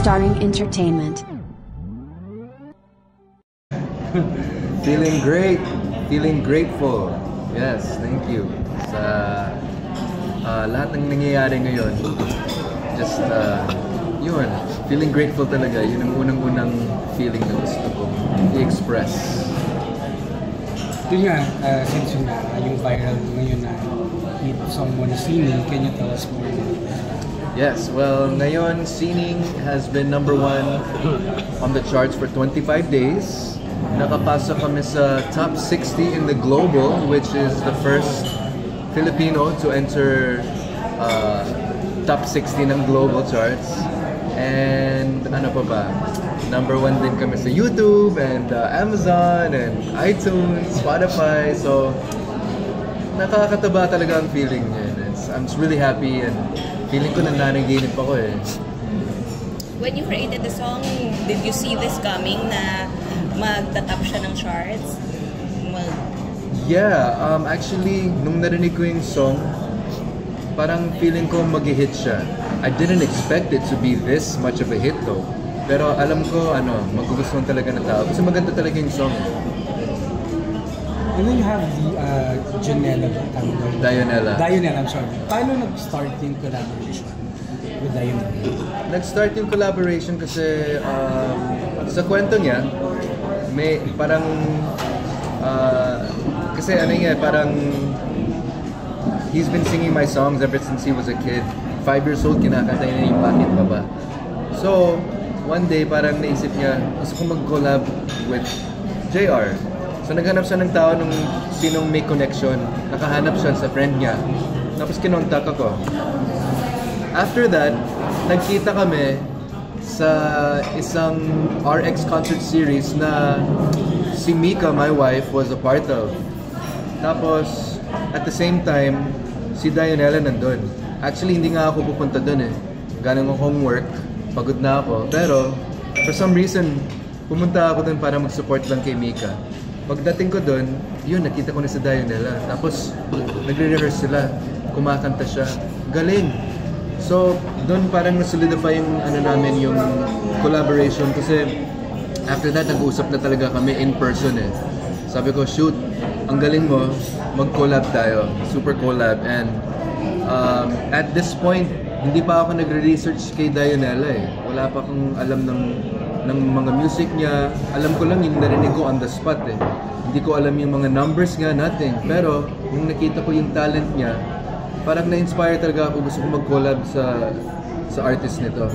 Starring Entertainment. Feeling great. Feeling grateful. Yes, thank you. Sa lahat ng nangyayari ngayon, just yun, feeling grateful talaga. Yun ang unang-unang feeling na gusto kong i-express. Yun nga, since yung viral ngayon na meet someone singing, can you tell us more? Yes, well, ngayon, Sining has been #1 on the charts for 25 days. Nakapasok kami sa top 60 in the global, which is the first Filipino to enter top 60 ng global charts. And ano pa ba? #1 din kami sa YouTube and Amazon and iTunes, Spotify. So, nakakataba talaga ang feeling niya. I'm just really happy and feeling ko nananaginip ako eh. When you created the song, did you see this coming na magtatap siya ng charts? Yeah, actually, nung narinig ko yung song, parang feeling ko mag-hit siya. I didn't expect it to be this much of a hit though. Pero alam ko, magugustuhan talaga ng tao. Kasi maganda talaga yung song. And then you have the Janela. Dionella, I'm sorry. Paano nag-start yung collaboration with Dionella? Nag-start yung collaboration kasi sa kwento niya, may parang kasi parang he's been singing my songs ever since he was a kid. 5 years old, kinakanta niya yung Bakit Pa Ba. So, one day parang naisip niya, gusto ko mag-collab with JR. So naghanap siya ng tao nung sinong may connection. Nakahanap siya sa friend niya. Tapos kinontak ako. After that, nagkita kami sa isang RX concert series na si Mika, my wife, was a part of. Tapos, at the same time, si Dionella nandun. Actually, hindi nga ako pupunta dun eh. Galing ako homework, pagod na ako. Pero, for some reason, pumunta ako dun para mag-support lang kay Mika. Pagdating ko doon, nakita ko na si Dionella. Tapos, nagre-rehearse sila. Kumakanta siya. Galing! So, doon parang nasolidify yung namin, yung collaboration. Kasi, after that, nag-uusap na talaga kami in person eh. Sabi ko, shoot, ang galing mo, mag-collab tayo. Super collab. And, at this point, hindi pa ako nagre-research kay Dionella eh. Wala pa akong alam ng mga music niya. Alam ko lang yung narinig ko on the spot eh. Hindi ko alam yung mga numbers nga, nothing. Pero, nung nakita ko yung talent niya, parang na-inspire talaga ako. Gusto ko mag-collab sa artist nito.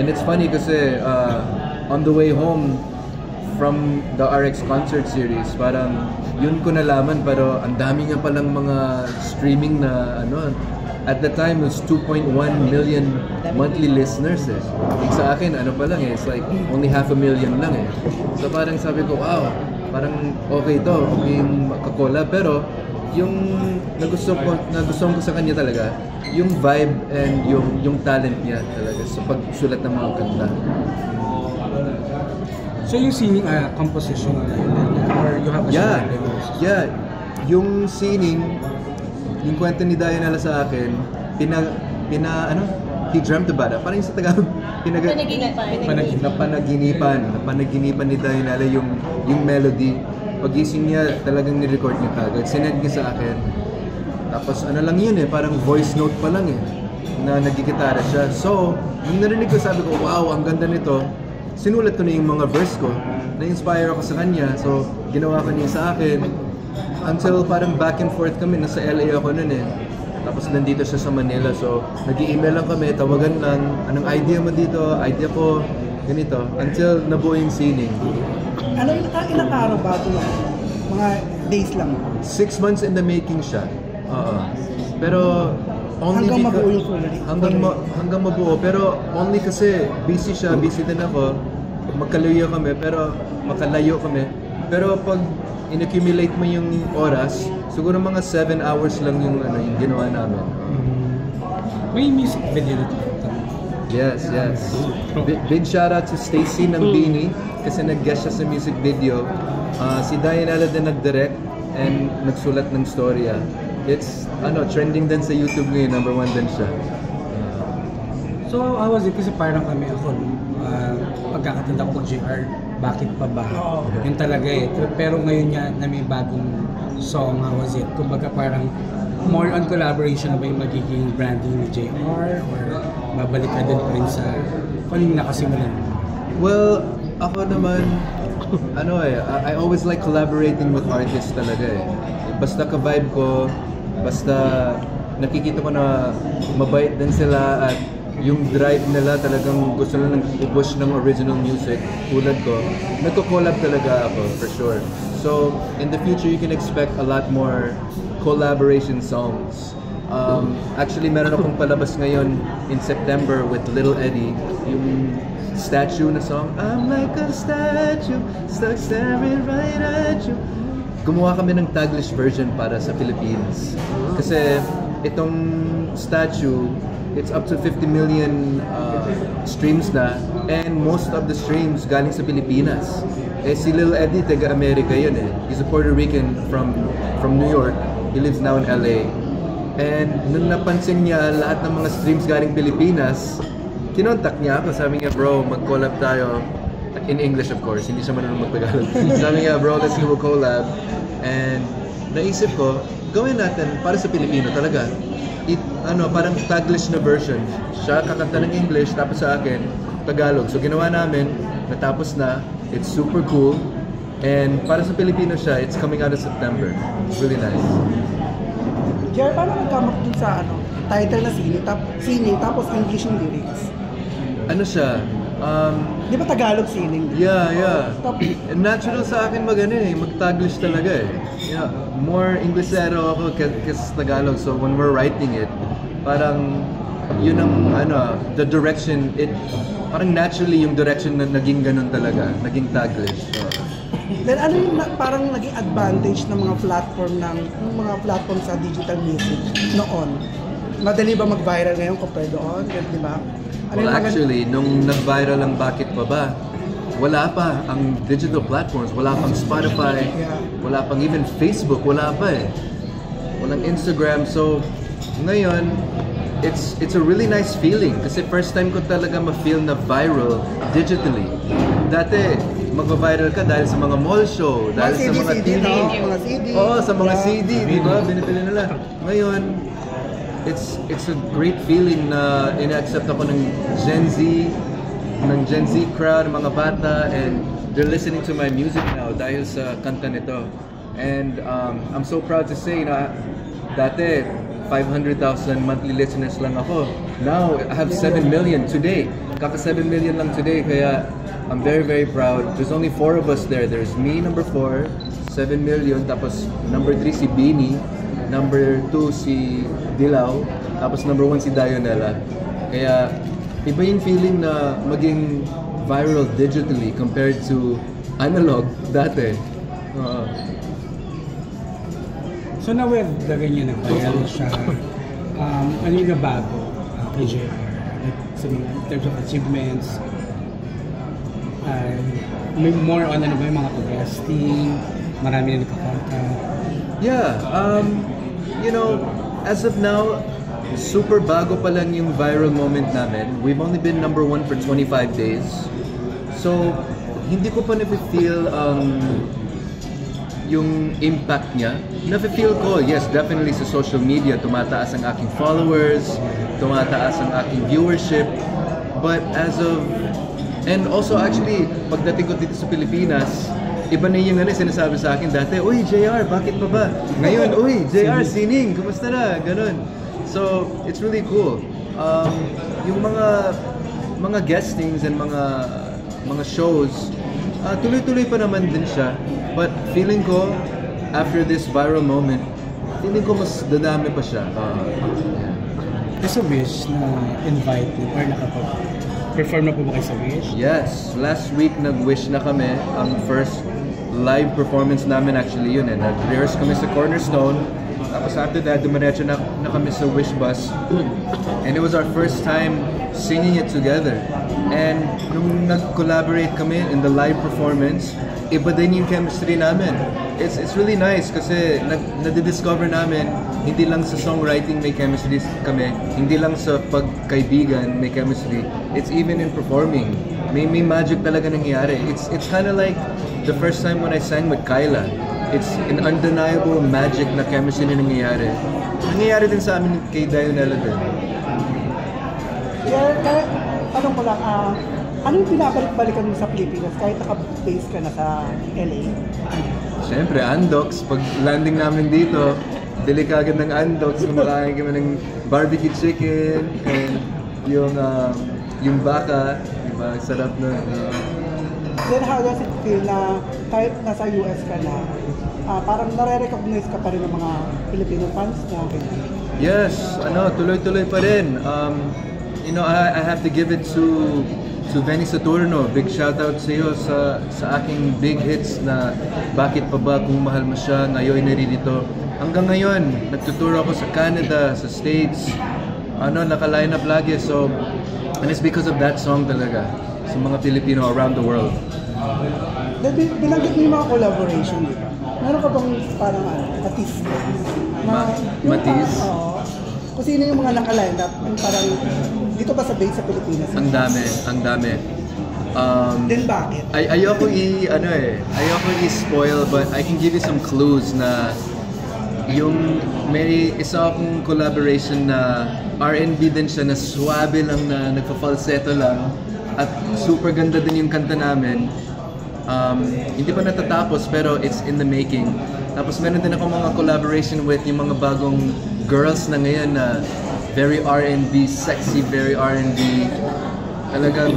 And it's funny kasi on the way home from the RX concert series, parang yun ko nalaman, pero ang dami nga palang mga streaming na at the time, it was 2.1 million monthly listeners eh. Like sa akin, pa lang eh, it's like only 500,000 lang eh. So parang sabi ko, wow, parang okay yung makakollab. Pero yung nagustuhan ko sa kanya talaga, yung vibe and yung talent niya talaga sa pagsulat ng mga kanta. So yung singing composition or you have a Yeah, yung singing, yung kwento ni Dionella sa akin, he dreamt about it. Parang yung sa Tagalog, napanaginipan ni Dionella yung melody. Pagising niya, talagang ni-record niya kagad. Sinend niya sa akin. Tapos lang yun eh, parang voice note pa lang eh, na nagigitara siya. So, nung narinig ko, sabi ko, wow, ang ganda nito. Sinulat ko na yung mga verse ko. Na-inspire ako sa kanya. So, ginawa ko niya sa akin. Until parang back and forth kami, nasa LA ako nun eh. Tapos nandito siya sa Manila, so nag-i-email lang kami, tawagan lang, anong idea mo dito, idea ko, ganito. Until nabuo yung Sining. Ilang araw ba ito? Mga days lang? 6 months in the making siya. Pero only hanggang mabuo yung fully? Hanggang mabuo, pero only kasi busy siya, busy din ako. Magkalayo kami. Pero pag in-accumulate mo yung oras, siguro mga 7 hours lang yung ginawa namin. May music video na ito. Yes. Big shout out to Stacy ng Beanie kasi nag-guest siya sa music video. Si Dionella din nag-direct and nagsulat ng storya. It's trending din sa YouTube ngayon, #1 din siya. So how was it? Kasi parang kami ako pagkakatanda ko kay JR, bakit pa ba? Oo. Yun talaga eh. Pero ngayon nga na may bagong song, how was it? Kumbaga parang more on collaboration na ba yung magiging branding ni JR or babalik ka din pa rin sa kung ano yung nakasimulan mo? Well, ako naman, I always like collaborating with artists talaga eh. Basta ka-vibe ko, basta nakikita ko na mabait din sila at yung drive nila talagang gusto na i-push ng original music tulad ko, nagko-collab talaga ako for sure. So, in the future, you can expect a lot more collaboration songs. Actually, meron akong palabas ngayon in September with Little Eddie, yung statue na song. I'm like a statue, stuck staring right at you. Gumawa kami ng Taglish version para sa Philippines. Kasi itong statue, it's up to 50 million streams na, and most of the streams galing sa Pilipinas. Eh si Lil Eddie, taga-America yun eh. He's a Puerto Rican from New York. He lives now in LA. And nung napansin niya lahat ng mga streams galing Pilipinas, kinontak niya ako, sabi niya, bro, mag-collab tayo. In English of course, hindi siya marunong mag-Tagalog. Sabi niya, bro, let's do a collab. And naisip ko, gawin natin para sa Pilipino talaga. Parang Taglish na version. Siya kakanta ng English, tapos sa akin, Tagalog. So ginawa namin, natapos na, it's super cool. And para sa Pilipino siya, it's coming out in September. It's really nice. Jer, paano nagkamak dun sa title na sining, tapos English yung lyrics? Ano siya? Di ba Tagalog sining? Yeah. And natural sa akin mag-Taglish talaga eh. Yeah, more Inglesero ako kasi Tagalog. So when we're writing it, parang yun ang the direction, parang naturally yung direction na naging ganun talaga, naging Taglish. Then ano yung parang naging advantage ng mga platform sa digital music noon? Madali ba mag-viral ngayon compared doon? Di ba? Well, actually, nung nag-viral ang Bakit Pa Ba, wala pa ang digital platforms, wala pang Spotify, wala pang even Facebook, wala pa eh. Walang Instagram. So, ngayon, it's a really nice feeling kasi first time ko talaga ma-feel na viral digitally. Dati, mag-viral ka dahil sa mga mall show, dahil sa mga CD, TV. mga CD. Oo, sa mga CD, di ba? Binibili nila. Ngayon, it's a great feeling na ina-accept ako ng Gen Z crowd, ng mga bata, and they're listening to my music now dahil sa kanta nito. And I'm so proud to say, dati 500,000 monthly listeners lang ako. Now, I have 7 million today. Kaka 7 million lang today, kaya I'm very, very proud. There's only 4 of us there. There's me, number 4, 7 million, tapos number 3 si Beanie, number 2 si Dilaw, tapos number 1 si Dionella. Kaya iba yung feeling na maging viral digitally compared to analog dati. So na with the ganyan nag-viral siya, ano yung nabago kay JR? Like, in terms of achievements, may more on ba yung mga guesting, marami na nagkakanta? Yeah, as of now, super bago pa lang yung viral moment namin. We've only been number 1 for 25 days. So, hindi ko pa na-feel yung impact niya. Na-feel ko, yes, definitely sa social media, tumataas ang aking followers, tumataas ang aking viewership. But and also actually, pagdating ko dito sa Pilipinas, iba na yung sinasabi sa akin dati, uy, JR, bakit pa ba? Ngayon, uy, JR, sining, kumusta na? Ganun. So, it's really cool. Yung mga guestings and mga shows, tuloy-tuloy pa naman din siya. But feeling ko, after this viral moment, feeling ko mas dadami pa siya. Sa Wish na invite mo or nakapag-perform na po ba kayo sa Wish? Yes, last week nag-Wish na kami. Ang first live performance namin actually yun eh. Nag-rehearse kami sa Cornerstone. Tapos after that, dumiretso na kami sa Wish Bus. And it was our first time singing it together. And nung nag-collaborate kami in the live performance, iba din yung chemistry namin. It's really nice kasi nadidiscover namin hindi lang sa songwriting may chemistry kami, hindi lang sa pagkaibigan may chemistry. It's even in performing. may magic talaga nangyayari. It's kind of like the first time when I sang with Kyla. It's an undeniable magic na chemistry na nangyayari. Nangyayari din sa amin kay Dionella din. Kaya, anong ko lang, ano yung pinabalik-balikan mo sa Pilipinas kahit naka-base ka na sa LA? Siyempre, Andox. Pag landing namin dito, bili ka agad ng Andox, kumakain kami ng barbecue chicken, and yung baka, diba? Sarap na. Then how does it feel na kahit nasa US ka na, parang nare-recognize ka pa rin ng mga Filipino fans mo? Yes, tuloy-tuloy pa rin. I have to give it to Benny Saturno. Big shoutout sa iyo sa aking big hits na Bakit Pa Ba, Kung Mahal Mo Siya, Ngayon Naririto. Hanggang ngayon, nagtuturo ako sa Canada, sa States, naka-line up lagi. So, and it's because of that song talaga sa mga Pilipino around the world. Binanggit mo yung mga collaboration, di ba? Meron ka bang parang Matis? Matis? Kung sino yung mga naka-line up, yung parang dito ba sa base sa Pilipinas? Ang dami. Then bakit? Ayoko i-spoil, but I can give you some clues na may isa akong collaboration na R&B din siya, na swabe lang, na nagpa-falsetto lang, at super ganda din yung kanta namin. Hindi pa natatapos pero it's in the making. Tapos meron din ako mga collaboration with yung mga bagong girls na ngayon na very R&B, sexy, very R&B. Talagang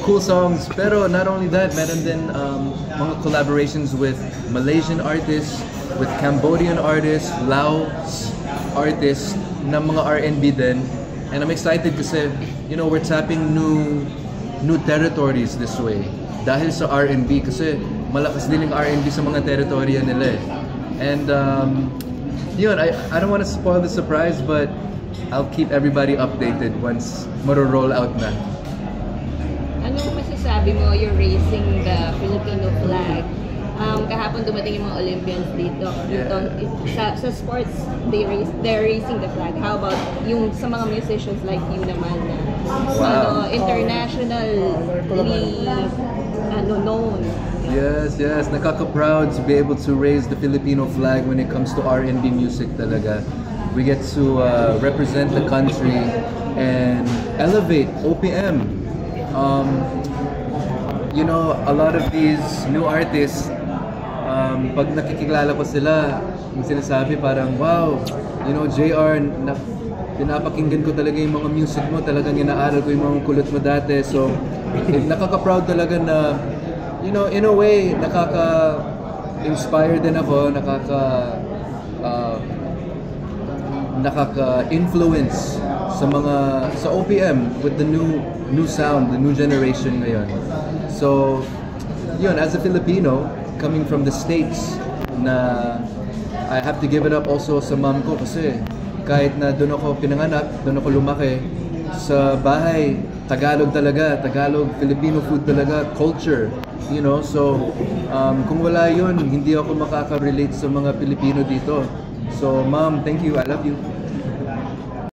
cool songs. Pero not only that, meron din mga collaborations with Malaysian artists, with Cambodian artists, Laos artists na mga R&B din. And I'm excited kasi, we're tapping new territories this way. Dahil sa R&B, kasi malakas din yung R&B sa mga teritorya nila eh. And I don't want to spoil the surprise, but I'll keep everybody updated once maro-roll out na. Anong masasabi mo, you're raising the Filipino flag? Kahapon dumating yung mga Olympians dito. Sa sports, they're raising the flag. How about yung sa mga musicians like you naman na internationally known? Yes. Nakaka-proud to be able to raise the Filipino flag when it comes to R&B music talaga. We get to represent the country and elevate OPM. A lot of these new artists, pag nakikilala ko sila, yung sinasabi parang, wow, JR, pinapakinggan ko talaga yung mga music mo, talagang inaaral ko yung mga kulot mo dati. So, nakaka-proud talaga na, in a way, nakaka-inspire din ako, nakaka-influence sa OPM with the new sound, the new generation ngayon. So, as a Filipino, coming from the States, na I have to give it up also sa mom ko kasi kahit na doon ako pinanganak, doon ako lumaki, sa bahay, Tagalog talaga, Filipino food talaga, culture, so kung wala yun, hindi ako makaka-relate sa mga Pilipino dito. So mom, thank you, I love you.